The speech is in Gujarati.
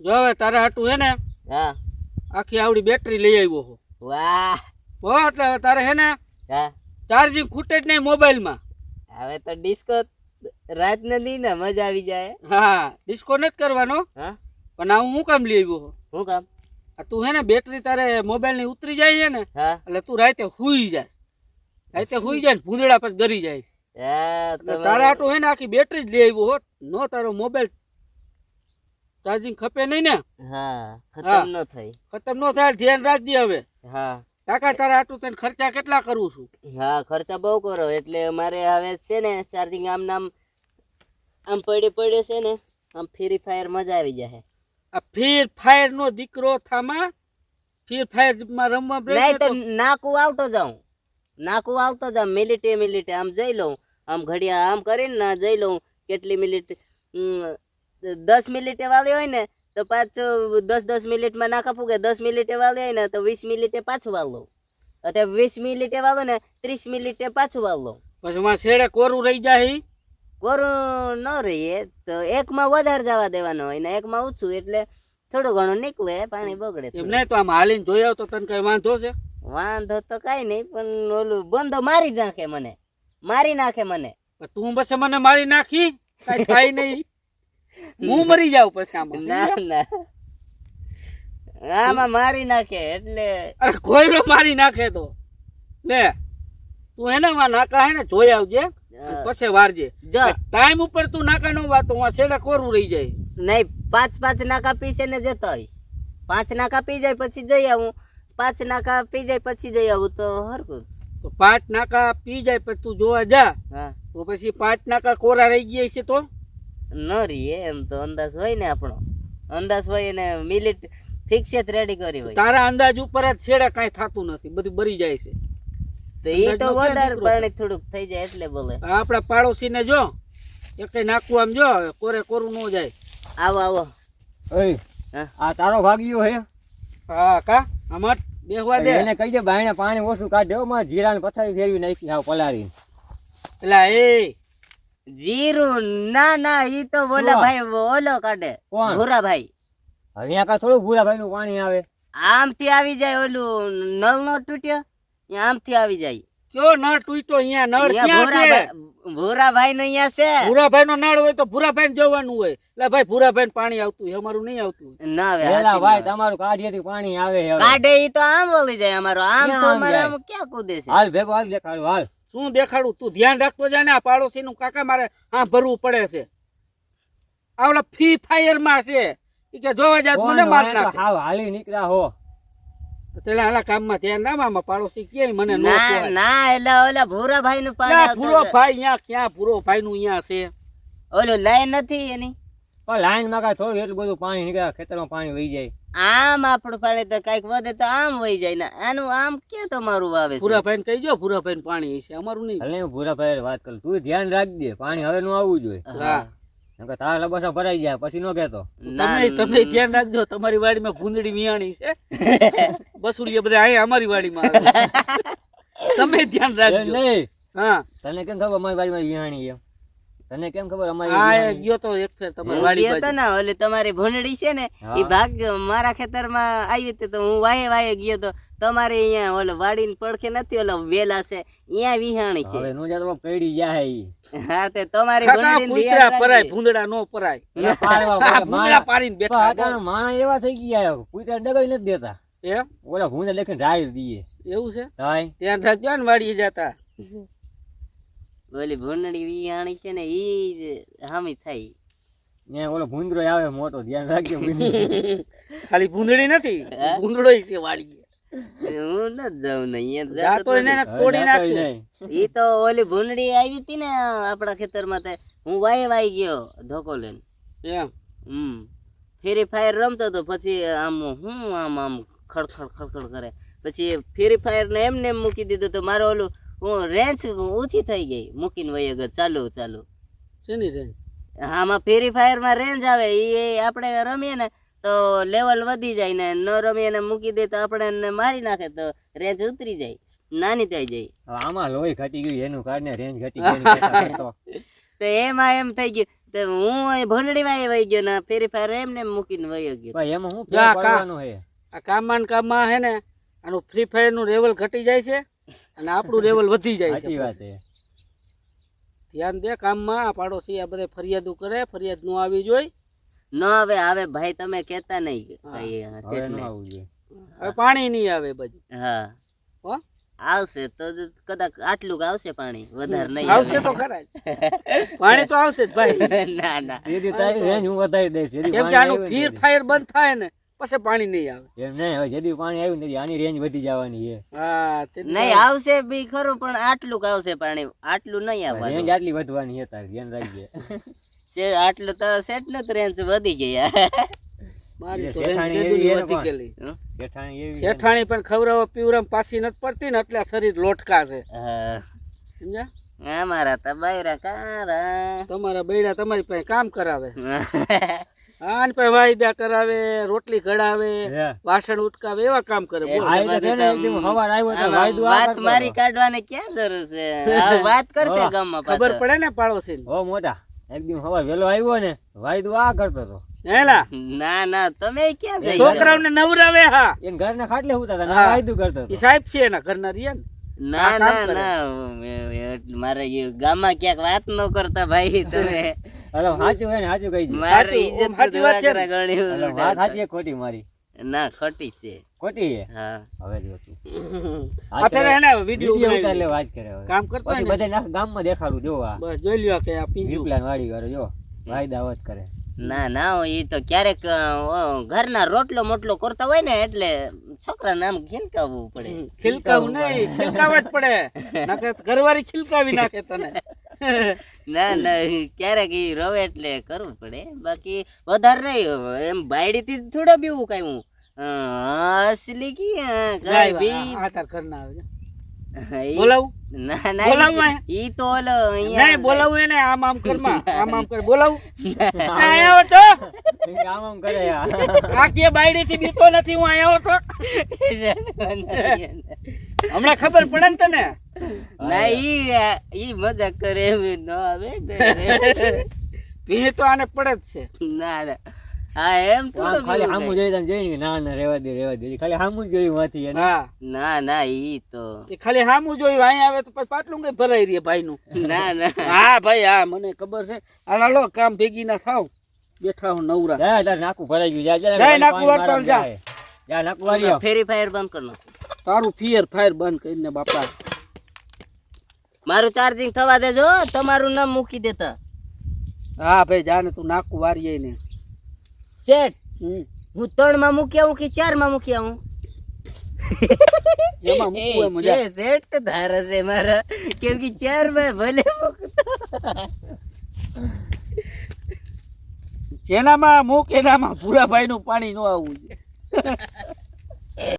જો હવે તારા હાટું હે ને હા આખી આવડી બેટરી લઈ આવ્યો હો. વાહ હો એટલે હવે તારે હે ને હા ચાર્જિંગ ખૂટે જ નહીં મોબાઈલમાં. હવે તો ડિસ્કો રાત નથી ને મજા આવી જાય. હા ડિસ્કો નથી કરવાનો. હા પણ આ હું શું કામ લઈ આવ્યો હો? શું કામ? આ તું હે ને બેટરી તારે મોબાઈલ ની ઉતરી જાય છે ને હા એટલે તું રાતે હુઈ જાય. રાતે હુઈ જાય ને ભૂંદડા પછી ગરી જાય. હા એટલે તારા હાટું હે ને આખી બેટરી જ લઈ આવ્યો હોત. નો તારો મોબાઈલ ચાર્જિંગ ખપે નહીં ને. હા ખતમ ન થઈ. ખતમ નો થાય ધ્યાન રાખજે હવે. હા કાકા તારા હાટું તને ખર્ચા કેટલા કરું છું? હા ખર્ચા બહુ કરો એટલે મારે હવે છે ને ચાર્જિંગ આમ નામ આમ પડ્યું છે ને આમ ફ્રી ફાયર મજા આવી જાય. આ ફ્રી ફાયર નો દીકરો થામા ફ્રી ફાયર માં રમવા નહીં તો નાકું આવતો જાઉં મિનિટે આમ જઈ લઉં આમ ઘડિયા આમ કરીને ના જઈ લઉં કેટલી મિનિટ 10 મિનિટે વાળી હોય ને તો પાછું 10 મિનિટમાં નાખા ફૂગે 10 મિનિટે વાળી હોય ને તો 20 મિનિટે પાછું વાળ લઉં અત્યારે 20 મિનિટે વાળો ને 30 મિનિટે પાછું વાળ લઉં. પછી માં છેડે કોરું રહી જાય. કોરું ન રહીએ તો એકમાં વધારે જવા દેવાનો હોય ને એકમાં ઓછું એટલે થોડું ઘણું નીકળે પાણી બગડે. એમ નહીં તો આમ હાલીને જોઈ આવ તો તને કઈ વાંધો છે? વાંધો તો કઈ નહીં પણ ઓલું બંધો મારી નાખે મને. તું બસ મને મારી નાખી કઈ થાય નહીં. હું મરી જાઉં પછી આમાં. ના આમાં મારી નાખે એટલે અરે કોઈ મારી નાખે તો લે તું એને નાકા હે ને જોઈ આવજે પછી વારજે. જો ટાઈમ ઉપર તું નાકા નો વાતો છેડે કોરું રહી જાય. નહીં 5 નાકા પીસે ને જતો હોઈશ. 5 નાકા પી જાય પછી જઈ આવું 5 નાકા પી જાય પછી જઈ આવું તો હરકું. તો 5 નાકા પી જાય પછી તું જોવા જા. હા તો પછી 5 નાકા કોરા રહી ગયા છે તો ન રહીએ એમ તો અંદાજ હોય ને આપણો અંદાજ હોય ને મિનિટ ફિક્સ જ રેડી કરી હોય. તારા અંદાજ ઉપર જ છેડે કઈ થતું નથી બધું બરી જાય છે. તો એ તો વધારે પાણી થોડુંક થઈ જાય એટલે બોલે. આપડા પાડોશી ને જો એક નાખવું આમ જો કોરે કોરું ન જાય. આવો આ તારો ભાગ્યો હે? હા કા આમાં બેહવા દે. એને કહી દે બાયણે પાણી ઓછું કાઢ્યો માર જીરાને પથારી ફેરવી નાખી હાવ પલારી. એટલે એ જીરું ના ઈ તો બોલા ભાઈ ઓલો કાઢે. કોણ? ભૂરા ભાઈ. હવે અહીંયા કા થોડું ભૂરા ભાઈ નું પાણી આવે? આમથી આવી જાય ઓલું નળ નો તૂટ્યો આમથી આવી જાય. કયો નળ તૂટ્યો? અહીંયા નળ ક્યાં છે? ભૂરાભાઈ નો અહીંયા છે. ભૂરાભાઈ નો નળ હોય તો ભૂરાભાઈ જોવાનું હોય. એટલે ભાઈ ભૂરાભાઈ પાણી આવતું અમારું નહીં આવતું. ના આવે પેલા ભાઈ તમારું કાઢીએથી પાણી આવે હવે. કાઢે ઈ તો આમ વળી જાય અમારો. આમ તો અમારે આમ ક્યાં કૂદે છે. હાલ ભેગો હાલ દેખાડું હાલ. શું દેખાડું? તું ધ્યાન રાખતો જા ને. આ પાડોશી નું કાકા મારે હા ભરવું પડે છે. આવલા ફ્રી ફાયર માં છે ઈ કે જોવા જાત મને માર નાખે. હાવ હાલી નીકળ્યા હો. તેલા આલા કામમાં ધ્યાન ના મામા પાડોશી કે મને નો ના કહેવાય. ના એટલે ઓલા ભૂરાભાઈ નું પાણી ક્યાં આવતું ભૂરો છે. ભાઈ અહીંયા ક્યાં ભૂરો ભાઈ નું અહીંયા છે? ઓલું લાઈન નથી એની. પણ લાઈન માં કાંઈ થોડું એટલું બધું પાણી નીકળે ખેતરમાં પાણી વહી જાય. આમ આપણું પાણી તો કઈક વધે તો આમ વહી જાય ને આનું આમ ક્યાં તમારું વાવે છે. ભૂરા ભાઈ ને કહી જો ભૂરા ભાઈ પાણી છે અમારું નહીં. હાલ હું ભૂરા ભાઈ વાત કરું તું ધ્યાન રાખજે પાણી હવે નું આવવું જોઈએ. હા નકર તારા લબસા ભરાઈ જાય પછી નો કહેતો. તમે ધ્યાન રાખજો. તમારી વાડીમાં ભૂંદડી વિયાણી છે. બસુડીએ બધા અહીંયા અમારી વાડીમાં આવે. તમે ધ્યાન રાખજો. નહીં હા તને કેમ ખબર અમારી વાડીમાં વિહાણી એમ? તને કેમ ખબર અમારી હા એ વિહાણી? ગયો તો એક ફેર તમારી હું વાડી ગયો તો બાજુ. ને ઓલી તમારી ભૂંડડી છે ને હા. ઈ ભાગ મારા ખેતરમાં આવી હતી તો હું વાહે ગયો તો તમારે અહીંયા ઓલો વાડીની પડખે નથી ઓલો વેલા છે અહીંયા વિહાણી છે. હવે નો જાતો પડી જાય ઈ. હા તે તમારી કાકા ભૂંડડીને કૂતરા ધ્યાન પરાય રાખજે. ભૂંદડા નો પરાય. એટલે પાડવા આ પડે. ભૂંદડા પાડીને પણ બેઠા. અટાણે માણસ એવા થઈ ગયા કુતરા ડગાઈ નથી દેતા. એમ ઓલા ભૂંડા લેખીને રાઈ દઈએ. એવું છે? હાય ધ્યાન રાખજો ને વાડીએ જતા. ઓલી ભૂંડડી વિહાણી છે ને ઈ હામી થઈ. ત્યાં ઓલો ભૂંદરો આવે મોટો ધ્યાન રાખજો. ખાલી ભૂંદડી નથી ભૂંદડો છે વાડીએ. હું નથી જાઉં ને અહીંયા જાતો એને તોડી નાખશે. ઈ તો ઓલી ભૂંડડી આવી હતી ને આપણા ખેતરમાં તે હું વાહી ગયો ધોકો લઈને. એમ ફ્રી ફાયર રમતો તો પછી આમ હું આમ ખડખડ કરે પછી ફ્રી ફાયર ને એમને એમ મૂકી દીધું તો મારો ઓલું હું રેન્જ ઓછી થઈ ગઈ મૂકીને વહી ગયો ચાલુ શેની રેન્જ? આમાં ફ્રી ફાયર માં રેન્જ આવે એ આપણે રમીએ ને તો લેવલ વધી જાય ને ન રમીએ ને મૂકી દે તો આપણે મારી નાખે તો રેન્જ ઉતરી જાય નાની થઈ જાય. આમાં લોહી ઘટી ગયું એનું કારણે રેન્જ ઘટી ગઈ. તો એમાં એમ થઈ ગયું તો તે હું અહીં ભંડડીમાં વહી ગયો ને ફેરી ફાયર એમને મૂકીને વયો ગયો. ભાઈ એમાં શું જા, ફેર કા. પડવાનું હે આ કામમાં ને કામમાં હે ને આનું ફ્રી ફાયર નું લેવલ ઘટી જાય છે અને આપણું લેવલ વધી જાય સાચી છે. વાત હે ધ્યાન દે કામમાં. આ પાડોશી આ બધે ફરિયાદો કરે, ફરિયાદ નો આવી જોઈએ. ન આવે ભાઈ તમે કેતા નહીં હા. કઈ હવે શેઠને. ન આવવું જોઈએ હવે પાણી નહીં આવે બધું. હા હો? આવશે તો કદાચ આટલું આવશે પાણી વધારે નહીં આવશે તો ખરા જ. પાણી તો આવશે જ ભાઈ. ના ના જેથી તારી રેન્જ હું વધારી દઈશ જેથી કેમ કે પાણી આનું આવ્યું ફીર ને ફાયર બંધ થાય ને પછી પાણી નહીં આવે. એમ નહીં હવે જેથી પાણી આવ્યું નથી આની રેન્જ વધી જવાની છે હા તે નહીં આવશે બી ખરું પણ આટલું આવશે પાણી આટલું નહીં રેન્જ આવવાનું આટલી વધવાની છે તારે ધ્યાન રાખજે આટલું તો સેટ નું રેન્જ વધી ગયા મારી તો શેઠાણી રેન્જ એવી તેદુની હે વધી પણ. ગયેલી. જેઠાણી એવી છે. શેઠાણી પણ ખવડાવવા પીવડાવવા પાછી નથી પડતી ને એટલે આ શરીર લોટકા છે. હા. સમજ્યા? અમારા તો બૈરા કારા તમારા બૈડા તમારી પાસે કામ કરાવે. આને પાસે વાયદા કરાવે, રોટલી ઘડાવે, હે. વાસણ ઉટકાવે, એવા કામ કરે. બોલ. આ રીતે છે ને એકદમ હવાર આવ્યો તો આમાં વાયદું આ વાત કરતો મારી હતો. કાઢવાની ક્યાં જરૂર છે આ વાત કરશે હા. ગામમાં ખબર પાછો. પડે ને પાડોશી હો મોટા એકદમ હવાર વેલો આવ્યો ને વાયદું આ કરતો હતો હેલા ના ના તમે ક્યાં જઈ છોકરાઓને નવરાવે. હા એને ઘરના ખાટલે હુતા હતા ને હા. આ વાયદું કરતો એ હતો સાહેબ છે એના ઘરના રહ્યા ને. ના કામ ના કરે. ના મારે એ ગામમાં ક્યાંક વાત ન કરતા ભાઈ તમે અરે સાચું હે ને સાચું કહી દે મારે સાચું, ઇજ્જત સાચી વાત છે ને. અરે વાત સાચી છે ખોટી મારી ના ખોટી છે ખોટી છે હા હવે જો તું આ પેલા એને વિડીયો વિડીયો ઉતારી ઉતાર લે વાત કરે હવે કામ કરતો હોય પછી ને બધા નાખ ગામમાં દેખાડું જો આ બસ જોઈ લ્યો કે આ પીંજું. વિપલાન વાડી કરે જો વાયદા વાત કરે ના ના એ તો ક્યારેક ઘરના રોટલો મોટલો કરતા હોય ને એટલે છોકરાને આમ ખીલકાવવું પડે ખિલકાવું નહીં, ખિલકાવા જ પડે. નકર ઘરવાળી ખિલકાવી નાખે તને. ના ના ક્યારેક ઈ રવે એટલે કરવું પડે બાકી વધારે નહીં એમ બાયડી થી થોડા બીવું કઈ હું અસલી કી કઈ બી આ તાર ઘરના આવે છે. ઈ- બોલાવું? ના બોલાવું ના આયા? ઈ તો ઓલો નહીં અહીંયા બોલાવું એને આમ આમ કરમાં આમ આમ કર બોલાવું. આયા હો તો આમ આમ કરે આ. આ કે બાયડી થી બીતો નથી, હું આયા હો તો. હમણાં ખબર પડે ને તને. ના ઈ મજાક કરે એમ ન આવે ભીહ તો આને પડે જ છે. ના ના હા એમ આમ થોડું ખાલી બીવું સામું થાય. જોઈ તને જોઈ ને ના ના રેવા દે ખાલી સામું જ જોયું માંથી એને હા ના ના ઈ તો એ ખાલી હામું જોયું અહીંયા આવે તો પછી પાટલું કઈ ભરાઈ રહે ભાઈ નું. ના ના હા ભાઈ હા મને ખબર છે. હાલો કામ ભેગી ના થાવ, બેઠા હું નવરા. જા તાર નાકું ભરાઈ ગયું જા જા જાય નાકું પાણી વાળતો મારવા જા. જા નાકું વાળી આવ. ફેરી ફાયર બંધ કર નાખો. તારું ફિયર ફાયર બંધ કરીને બાપા. મારું ચાર્જિંગ થવા દેજો તમારું નામ મૂકી દેતા હા ભાઈ જાને તું નાકું વારી ને. શેઠ હમ. હું 3 માં મૂકી આવું કે 4 માં મૂકી આવું જેમાં મૂકવું હોય મજા. શેઠ તો ધારે છે મારા કેમ કે 4 માં ભલે મૂકતો જેનામાં મૂક એનામાં ભૂરાભાઈ નું પાણી ન આવવું જોઈએ.